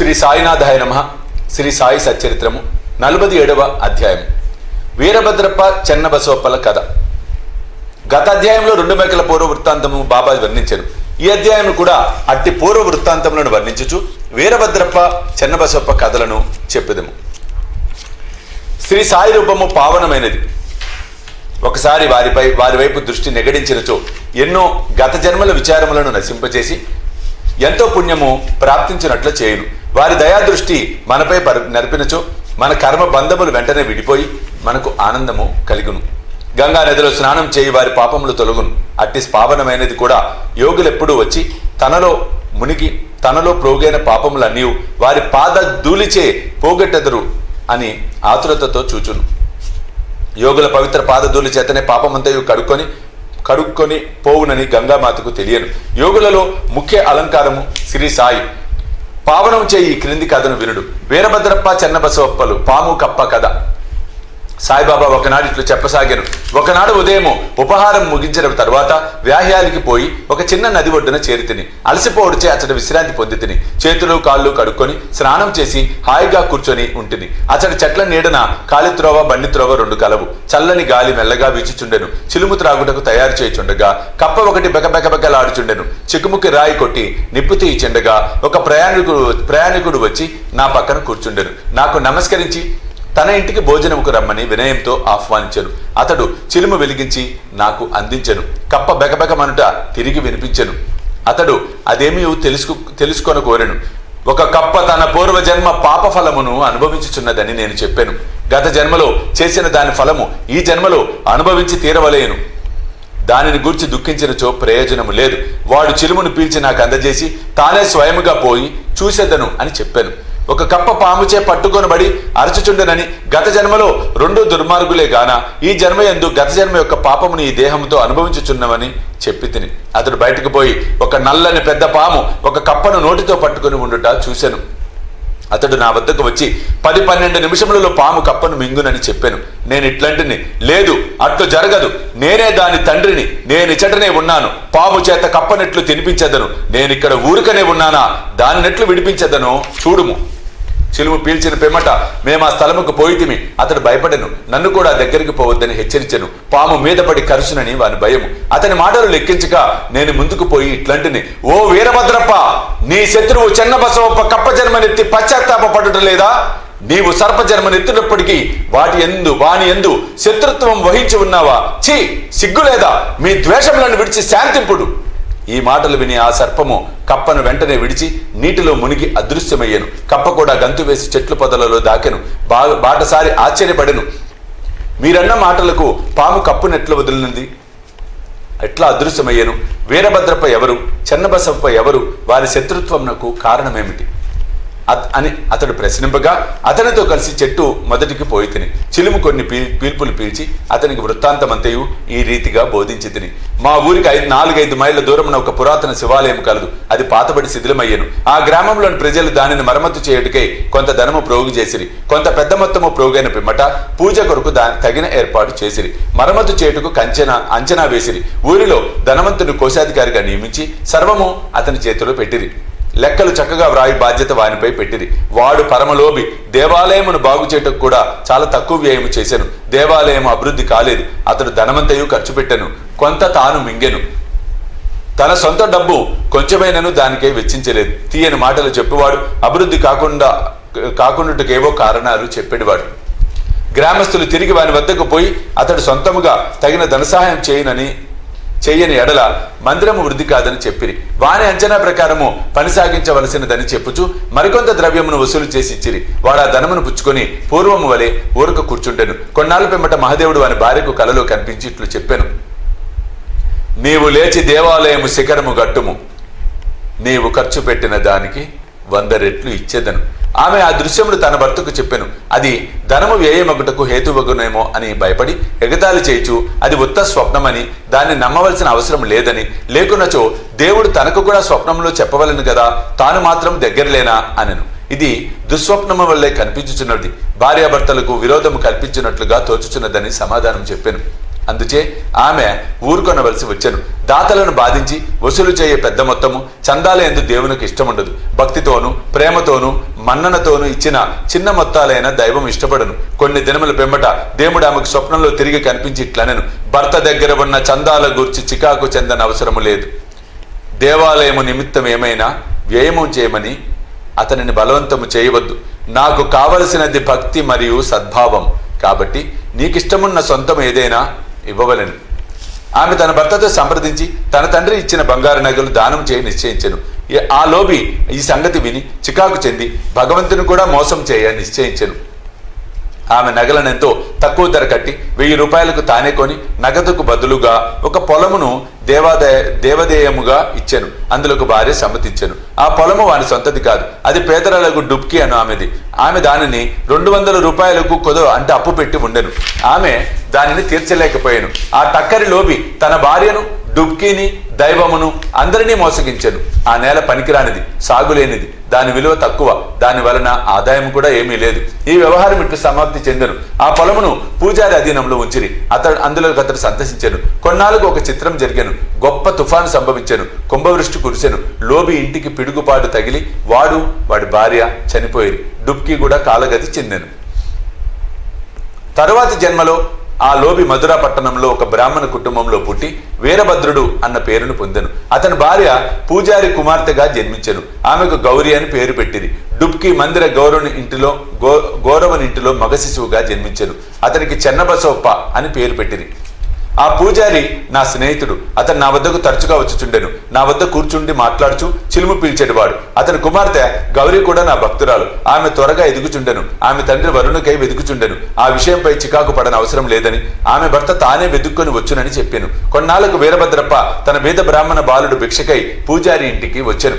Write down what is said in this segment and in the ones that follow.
శ్రీ సాయినాథాయ నమః. శ్రీ సాయి సచ్చరిత్రము 47వ అధ్యాయం. వీరభద్రప్ప చెన్నబసవప్పల కథ. గత అధ్యాయంలో 2 మేకల పూర్వ వృత్తాంతము బాబా వర్ణించారు. ఈ అధ్యాయం కూడా అట్టి పూర్వ వృత్తాంతములను వర్ణించుచు వీరభద్రప్ప చెన్నబసవప్ప కథలను చెప్పెదము. శ్రీ సాయి రూపము పావనమైనది. ఒకసారి వారి వైపు దృష్టి నెగడించినచో ఎన్నో గత జన్మల విచారములను నశింపచేసి ఎంతో పుణ్యము ప్రాప్తించినట్లు చేయును. వారి దయాదృష్టి మనపై నడిపినచో మన కర్మ బంధములు వెంటనే విడిపోయి మనకు ఆనందము కలుగును. గంగా నదిలో స్నానం చేయి వారి పాపములు తొలగును. అట్టి పావనమైనది కూడా యోగులెప్పుడూ వచ్చి తనలో ప్రోగైన పాపములన్నీ వారి పాద ధూళిచే పోగొట్టెదరు అని ఆతురతతో చూచును. యోగుల పవిత్ర పాదధూళి చేతనే పాపమంతయు కడుక్కొని పోవునని గంగామాతకు తెలియను. యోగులలో ముఖ్య అలంకారము శ్రీ సాయి. పావనం చేయి ఈ క్రింది కథను వినుడు. వీరభద్రప్ప చెన్నబసవప్పలు పాము కప్ప కథ. సాయిబాబా ఒకనాడు ఇట్లు చెప్పసాగాను. ఒకనాడు ఉదయము ఉపహారం ముగించిన తర్వాత వ్యాహ్యాలికి పోయి ఒక చిన్న నది ఒడ్డున చేరితిని. అలసిపోవడిచే అతడు విశ్రాంతి పొందితిని. చేతులు కాళ్ళు కడుక్కొని స్నానం చేసి హాయిగా కూర్చొని ఉంటిని. అతడి చెట్ల నీడన కాలిత్రోవ బండిత్రోవ 2 కలవు. చల్లని గాలి మెల్లగా వీచుచుండెను. చిలుము త్రాగుటకు తయారు చేయుచుండగా కప్ప ఒకటి బెకబెకబెకలాడుచుండెను. చిక్కుముక్కి రాయి కొట్టి నిప్పు తీయిచుండగా ఒక ప్రయాణికుడు వచ్చి నా పక్కన కూర్చుండెను. నాకు నమస్కరించి తన ఇంటికి భోజనముకు రమ్మని వినయంతో ఆహ్వానించెను. అతడు చిలుము వెలిగించి నాకు అందించెను. కప్ప బెకబెకమనుట తిరిగి వినిపించెను. అతడు అదేమీ తెలుసుకొన కోరెను. ఒక కప్ప తన పూర్వజన్మ పాప ఫలమును అనుభవించుచున్నదని నేను చెప్పాను. గత జన్మలో చేసిన దాని ఫలము ఈ జన్మలో అనుభవించి తీరవలేను. దానిని గూర్చి దుఃఖించినచో ప్రయోజనము లేదు. వాడు చిలుమును పీల్చి నాకు అందజేసి తానే స్వయముగా పోయి చూసేదను అని చెప్పాను. ఒక కప్ప పాముచే పట్టుకొనబడి అరచుచుండెనని గత జన్మలో 2 దుర్మార్గులే గాన ఈ జన్మ యందు గత జన్మ యొక్క పాపముని ఈ దేహంతో అనుభవించుచున్నవని చెప్పి తిని అతడు బయటకు పోయి ఒక నల్లని పెద్ద పాము ఒక కప్పను నోటితో పట్టుకుని ఉండుట చూశాను. అతడు నా వద్దకు వచ్చి 10-12 నిమిషములలో పాము కప్పను మింగునని చెప్పాను. నేను ఇట్లాంటిని లేదు, అట్లు జరగదు, నేనే దాని తండ్రిని, నేనిచటనే ఉన్నాను, పాము చేత కప్పనెట్లు తినిపించదను, నేనిక్కడ ఊరికనే ఉన్నానా, దానినెట్లు విడిపించదనో చూడుము. చిలుము పీల్చిన పిమ్మట మేము ఆ స్థలముకు పోయితిమి. అతడు భయపడెను. నన్ను కూడా దగ్గరికి పోవద్దని హెచ్చరించెను. పాము మీద పడి కరుచునని వాని భయము. అతని మాటలు లెక్కించక నేను ముందుకు పోయి ఇట్లాంటిని, ఓ వీరభద్రప్ప, నీ శత్రువు చెన్నబసవప్ప కప్ప జన్మనెత్తి పశ్చాత్తాపపడుట లేదా? నీవు సర్ప జన్మనెత్తినప్పటికీ వాని యందు శత్రుత్వం వహించి ఉన్నావా? ఛీ, సిగ్గులేదా? మీ ద్వేషములను విడిచి శాంతింపుడు. ఈ మాటలు విని ఆ సర్పము కప్పను వెంటనే విడిచి నీటిలో మునిగి అదృశ్యమయ్యను. కప్ప కూడా గంతు వేసి చెట్లు పొదలలో దాకెను. బాటసారి ఆశ్చర్యపడెను. మీరన్న మాటలకు పాము కప్పునెట్ల వదిలినది, ఎట్లా అదృశ్యమయ్యను? వీరభద్రప్ప ఎవరు? చెన్నబసవప్ప ఎవరు? వారి శత్రుత్వంకు కారణమేమిటి అని అతడు ప్రశ్నింపగా అతనితో కలిసి చెట్టు మొదటికి పోయి తిని చిలుము కొన్ని పీల్పులు పీల్చి అతనికి వృత్తాంతమంతయు ఈ రీతిగా బోధించి తిని. మా ఊరికి 4-5 మైళ్ళ దూరమున ఒక పురాతన శివాలయం కలదు. అది పాతబడి శిథిలమయ్యను. ఆ గ్రామంలోని ప్రజలు దానిని మరమ్మతు చేయుటకై కొంత ధనము ప్రోగు చేసిరి. కొంత పెద్ద మొత్తము ప్రోగైన పిమ్మట పూజ కొరకు తగిన ఏర్పాటు చేసిరి. మరమ్మతు చేయుటకు అంచనా వేసిరి. ఊరిలో ధనవంతుని కోశాధికారిగా నియమించి సర్వము అతని చేతిలో పెట్టిరి. లెక్కలు చక్కగా వ్రాయి బాధ్యత వానిపై పెట్టింది. వాడు పరమలోభి. దేవాలయమును బాగు చేయటకు కూడా చాలా తక్కువ వ్యయము చేశాను. దేవాలయం అభివృద్ధి కాలేదు. అతడు ధనమంతయు ఖర్చు పెట్టెను. కొంత తాను మింగెను. తన సొంత డబ్బు కొంచెమైనను దానికై వెచ్చించలేదు. తీయని మాటలు చెప్పేవాడు. అభివృద్ధి కాకుండాకేవో కారణాలు చెప్పేవాడు. గ్రామస్తులు తిరిగి వాని వద్దకు పోయి అతడు సొంతముగా తగిన ధనసహాయం చెయ్యని ఎడల మందిరము వృద్ధి కాదని చెప్పిరి. వాని అంచనా ప్రకారము పని సాగించవలసినదని చెప్పుచు మరికొంత ద్రవ్యమును వసూలు చేసి ఇచ్చిరి. వాడు ఆ ధనమును పుచ్చుకొని పూర్వము వలె ఊరక కూర్చుంటెను. కొన్నాళ్ళ పిమ్మట మహాదేవుడు వాని భార్యకు కలలో కనిపించి ఇట్లు చెప్పాను, నీవు లేచి దేవాలయము శిఖరము గట్టుము, నీవు ఖర్చు పెట్టిన దానికి 100 రెట్లు ఇచ్చేదను. ఆమె ఆ దృశ్యమును తన భర్తకు చెప్పెను. అది ధనము వ్యయమగుటకు హేతువగునేమో అని భయపడి ఎగతాళి చేయుచు అది ఉత్త స్వప్నమని, దాన్ని నమ్మవలసిన అవసరం లేదని, లేకున్నచో దేవుడు తనకు కూడా స్వప్నంలో చెప్పవలను కదా, తాను మాత్రం దగ్గరలేనా అనెను. ఇది దుస్వప్నము వల్లే కనిపించుచున్నది, భార్యాభర్తలకు విరోధము కల్పించినట్లుగా తోచుచున్నదని సమాధానం చెప్పాను. అందుచే ఆమె ఊరుకొనవలసి వచ్చెను. దాతలను బాధించి వసూలు చేయే పెద్ద మొత్తము చందాల యందు దేవునికి ఇష్టముండదు. భక్తితోనూ ప్రేమతోనూ మన్ననతోనూ ఇచ్చిన చిన్న మొత్తాలైన దైవం ఇష్టపడను. కొన్ని దినముల పెంబట దేవుడు ఆమెకు స్వప్నంలో తిరిగి కనిపించి ఇట్లనెను, భర్త దగ్గర ఉన్న చందాల గూర్చి చికాకు చెందని అవసరము లేదు. దేవాలయము నిమిత్తం ఏమైనా వ్యయము చేయమని అతనిని బలవంతము చేయవద్దు. నాకు కావలసినది భక్తి మరియు సద్భావం. కాబట్టి నీకిష్టమున్న సొంతం ఏదైనా ఇవ్వవలెను. ఆమె తన భర్తతో సంప్రదించి తన తండ్రి ఇచ్చిన బంగారు నగలు దానం చేయ నిశ్చయించెను. ఆ లోబి ఈ సంగతి విని చికాకు చెంది భగవంతుని కూడా మోసం చేయ నిశ్చయించెను. ఆమె నగలనెంతో తక్కువ ధర కట్టి 1000 రూపాయలకు తానే కొని నగదుకు బదులుగా ఒక పొలమును దేవదేయముగా ఇచ్చెను. అందులోకి భార్య సమ్మతించెను. ఆ పొలము వాని సొంతది కాదు, అది పేదరాలకు డుబ్కి అను ఆమెది. ఆమె దానిని 200 రూపాయలకు అంటే అప్పు పెట్టి ఉండెను. ఆమె దానిని తీర్చలేకపోయాను. ఆ టక్కరి లోబి తన భార్యను, డుబ్కీని, దైవమును అందరినీ మోసగించెను. ఆ నేల పనికిరానిది, సాగులేనిది, దాని విలువ తక్కువ, దాని వలన ఆదాయం కూడా ఏమీ లేదు. ఈ వ్యవహారం ఇట్లు సమాప్తి చెందెను. ఆ పొలమును పూజారి అధీనంలో ఉంచిరి. అందులోకి అతడు సంతసించెను. కొన్నాళ్ళకు ఒక చిత్రం జరిగాను. గొప్ప తుఫాను సంభవించెను. కుంభవృష్టి కురిసెను. లోబి ఇంటికి పిడుగుపాటు తగిలి వాడి భార్య చనిపోయి డుబ్కీ కూడా కాలగతి చెందెను. తరువాతి జన్మలో ఆ లోబి మధురా పట్టణంలో ఒక బ్రాహ్మణ కుటుంబంలో పుట్టి వీరభద్రుడు అన్న పేరును పొందెను. అతని భార్య పూజారి కుమార్తెగా జన్మించెను. ఆమెకు గౌరీ అని పేరు పెట్టింది. డుబ్కి మందిర గౌరవని ఇంటిలో మగ శిశువుగా జన్మించెను. అతనికి చెన్నబసోప్ప అని పేరు పెట్టింది. ఆ పూజారి నా స్నేహితుడు. అతను నా వద్దకు తరచుగా వచ్చుచుండెను. నా వద్ద కూర్చుండి మాట్లాడుచు చిలుము పీల్చేటివాడు. అతని కుమార్తె గౌరీ కూడా నా భక్తురాలు. ఆమె త్వరగా ఎదుగుచుండెను. ఆమె తండ్రి వరుణుకై వెతుకుచుండెను. ఆ విషయంపై చికాకు పడని అవసరం లేదని, ఆమె భర్త తానే వెతుక్కొని వచ్చునని చెప్పాను. కొన్నాళ్లకు వీరభద్రప్ప తన బీద బ్రాహ్మణ బాలుడు భిక్షకై పూజారి ఇంటికి వచ్చెను.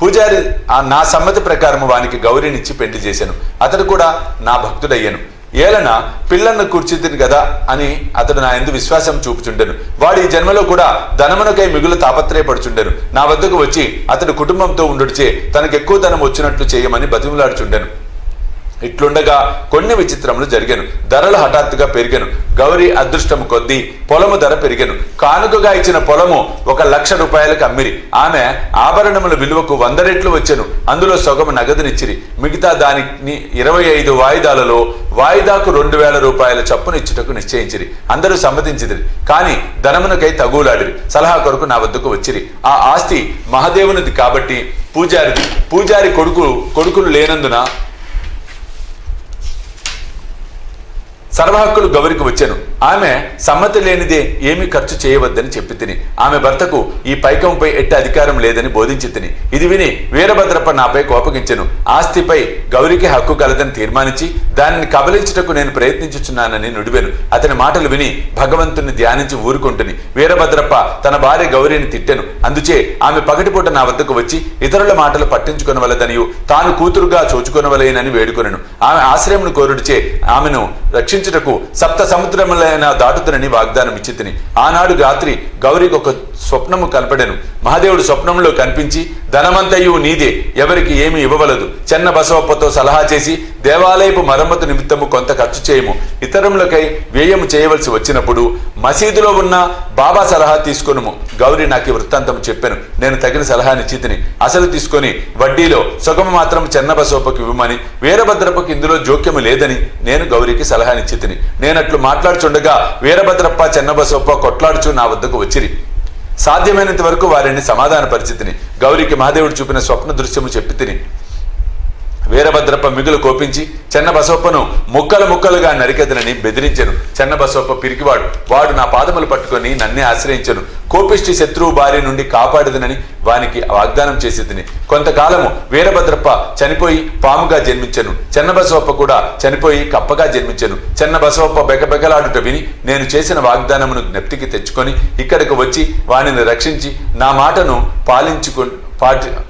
పూజారి నా సమ్మతి ప్రకారం వానికి గౌరీనిచ్చి పెళ్లి చేశాను. అతడు కూడా నా భక్తుడయ్యాను. ఏలన పిల్లలను కూర్చుంది కదా అని అతడు నా యందు విశ్వాసం చూపుచుండెను. వాడు ఈ జన్మలో కూడా ధనమునకై మిగులు తాపత్రయపడుచుండెను. నా వద్దకు వచ్చి అతడు కుటుంబంతో ఉండుడిచే తనకు ఎక్కువ ధనం వచ్చినట్లు చేయమని బతిమలాడుచుండెను. ఇట్లుండగా కొన్ని విచిత్రములు జరిగాను. ధరలు హఠాత్తుగా పెరిగాను. గౌరీ అదృష్టము కొద్దీ పొలము ధర పెరిగాను. కానుకగా ఇచ్చిన పొలము 1,00,000 రూపాయలకు అమ్మిరి. ఆమె ఆభరణముల విలువకు 100 రెట్లు వచ్చెను. అందులో సగము నగదునిచ్చిరి. మిగతా దానిని 25 వాయిదాలలో వాయిదాకు 2,000 రూపాయల చప్పున ఇచ్చుటకు నిశ్చయించిరి. అందరూ సమ్మతించిరి. కానీ ధనమునకై తగులాడిరి. సలహా కొరకు నా వద్దకు వచ్చిరి. ఆ ఆస్తి మహాదేవునిది కాబట్టి పూజారి కొడుకులు లేనందున సర్వహక్కులు గౌరికి వచ్చాను. ఆమె సమ్మతి లేనిదే ఏమీ ఖర్చు చేయవద్దని చెప్పి తిని ఆమె భర్తకు ఈ పైకంపై ఎట్టి అధికారం లేదని బోధించి తిని ఇది విని వీరభద్రప్ప నాపై కోపగించెను. ఆస్తిపై గౌరికి హక్కు కలదని తీర్మానించి దానిని కబలించుటకు నేను ప్రయత్నించుచున్నానని నుడివెను. అతని మాటలు విని భగవంతుని ధ్యానించి ఊరుకుంటుని వీరభద్రప్ప తన భార్య గౌరీని తిట్టెను. అందుచే ఆమె పగటిపూట నా వద్దకు వచ్చి ఇతరుల మాటలు పట్టించుకొనవలదనియు తాను కూతురుగా చూచుకొనవలేనని వేడుకొనెను. ఆమె ఆశ్రయమును కోరుడిచే ఆమెను రక్షించుటకు 7 సముద్రములైన దాటుతునని వాగ్దానం ఇచ్చి తిని ఆనాడు రాత్రి గౌరికి ఒక స్వప్నము కనపడెను. మహాదేవుడు స్వప్నంలో కనిపించి ధనమంతయు నీదే, ఎవరికి ఏమి ఇవ్వవలదు. చెన్న బసవప్పతో సలహా చేసి దేవాలయపు మరమ్మతు నిమిత్తము కొంత ఖర్చు చేయము. ఇతరములకై వ్యయము చేయవలసి వచ్చినప్పుడు మసీదులో ఉన్న బాబా సలహా తీసుకొనుము. గౌరీ నాకు ఈ వృత్తాంతం చెప్పాను. నేను తగిన సలహానిచ్చి తిని అసలు తీసుకొని వడ్డీలో సొగము మాత్రం చెన్న బసవప్పకి ఇవ్వమని, వీరభద్రప్పకి ఇందులో జోక్యము లేదని నేను గౌరీకి సలహానిచ్చి తిని నేనట్లు మాట్లాడుచుండగా వీరభద్రప్ప చెన్నబసవప్ప కొట్లాడుచు నా వద్దకు వచ్చిరి. సాధ్యమైనంత వరకు వారిని సమాధాన పరిస్థితిని గౌరికి మహాదేవుడు చూపిన స్వప్న దృశ్యము చెప్పి తిని వీరభద్రప్ప మిగులు కోపించి చెన్నబసవప్పను ముక్కలుగా నరికెదనని బెదిరించెను. చెన్నబసవప్ప పిరికివాడు. వాడు నా పాదములు పట్టుకొని నన్నే ఆశ్రయించెను. కోపిష్టి శత్రువు బారి నుండి కాపాడదనని వానికి వాగ్దానం చేసి తిని కొంతకాలము వీరభద్రప్ప చనిపోయి పాముగా జన్మించెను. చెన్నబసవప్ప కూడా చనిపోయి కప్పగా జన్మించెను. చెన్నబసవప్ప బెకబెకలాడుట విని నేను చేసిన వాగ్దానమును జ్ఞప్తికి తెచ్చుకొని ఇక్కడికి వచ్చి వానిని రక్షించి నా మాటను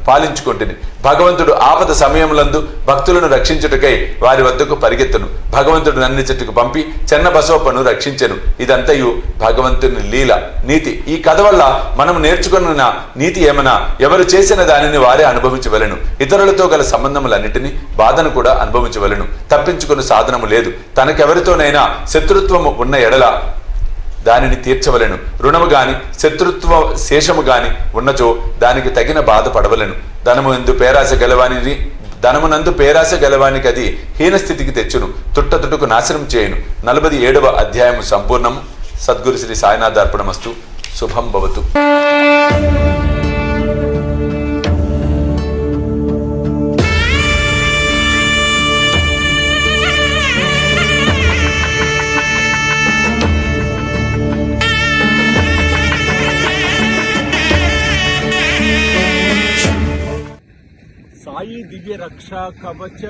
పాలించుకుంటుని భగవంతుడు ఆపద సమయములందు భక్తులను రక్షించుటకై వారి వద్దకు పరిగెత్తును. భగవంతుడు నన్ను చెట్టుకు పంపి చెన్నబసవప్పను రక్షించెను. ఇదంతయు భగవంతుని లీల నీతి. ఈ కథ వల్ల మనం నేర్చుకున్న నీతి ఏమన్నా, ఎవరు చేసిన దానిని వారే అనుభవించవలెను. ఇతరులతో గల సంబంధములన్నిటినీ బాధను కూడా అనుభవించవలెను. తప్పించుకుని సాధనము లేదు. తనకెవరితోనైనా శత్రుత్వము ఉన్న ఎడల దానిని తీర్చవలెను. రుణము గాని శత్రుత్వ శేషము గాని ఉన్నచో దానికి తగిన బాధ పడవలెను. ధనము ఎందు పేరాశ గలవానిని ధనమునందు పేరాశ గలవానికి అది హీనస్థితికి తెచ్చును, తుట్టతుటుకు నాశనం చేయును. 47వ అధ్యాయము సంపూర్ణము. సద్గురు శ్రీ సాయినాథ్ అర్పణమస్తు. శుభం భవతు. సాయి దివ్య రక్షా కవచ